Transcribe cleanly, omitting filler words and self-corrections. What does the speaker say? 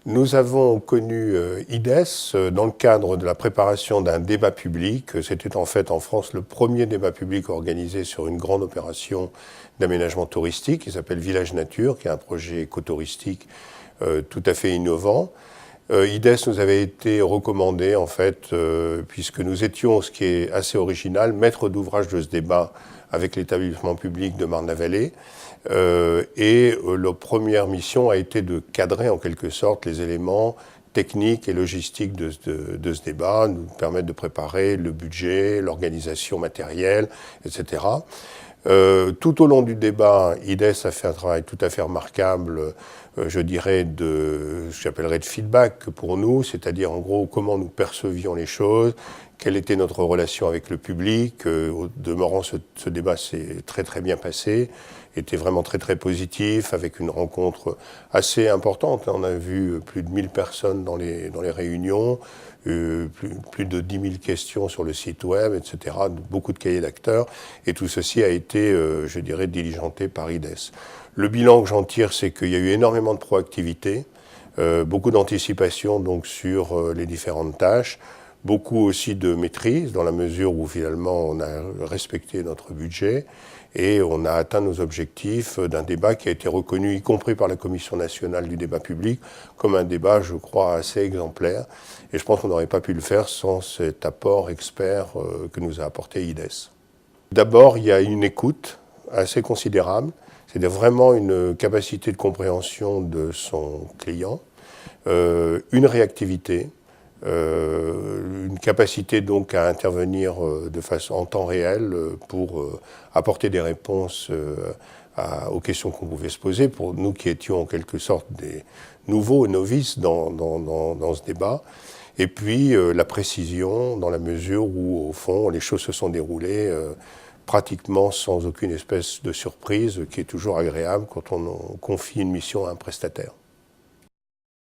Nous avons connu IDES dans le cadre de la préparation d'un débat public. C'était en fait en France le premier débat public organisé sur une grande opération d'aménagement touristique qui s'appelle Village Nature, qui est un projet écotouristique tout à fait innovant. IDES nous avait été recommandé en fait, puisque nous étions, ce qui est assez original, maître d'ouvrage de ce débat avec l'établissement public de Marne-la-Vallée. La première mission a été de cadrer en quelque sorte les éléments techniques et logistiques de ce débat, nous permettre de préparer le budget, l'organisation matérielle, etc. Tout au long du débat, IDES a fait un travail tout à fait remarquable, je dirais, ce que j'appellerais de feedback pour nous, c'est-à-dire en gros comment nous percevions les choses, quelle était notre relation avec le public. Au demeurant, ce débat s'est très très bien passé, était vraiment très très positif, avec une rencontre assez importante. On a vu plus de 1000 personnes dans les réunions, plus de 10 000 questions sur le site web, etc., beaucoup de cahiers d'acteurs, et tout ceci a été, je dirais, diligenté par IDES. Le bilan que j'en tire, c'est qu'il y a eu énormément de proactivité, beaucoup d'anticipation donc sur les différentes tâches, beaucoup aussi de maîtrise, dans la mesure où finalement on a respecté notre budget et on a atteint nos objectifs d'un débat qui a été reconnu, y compris par la Commission nationale du débat public, comme un débat, je crois, assez exemplaire. Et je pense qu'on n'aurait pas pu le faire sans cet apport expert que nous a apporté IDES. D'abord, il y a une écoute assez considérable, c'est-à-dire vraiment une capacité de compréhension de son client, une réactivité, une capacité donc à intervenir de façon en temps réel pour apporter des réponses aux questions qu'on pouvait se poser, pour nous qui étions en quelque sorte des nouveaux novices dans ce débat. Et puis la précision, dans la mesure où au fond les choses se sont déroulées pratiquement sans aucune espèce de surprise, qui est toujours agréable quand on confie une mission à un prestataire.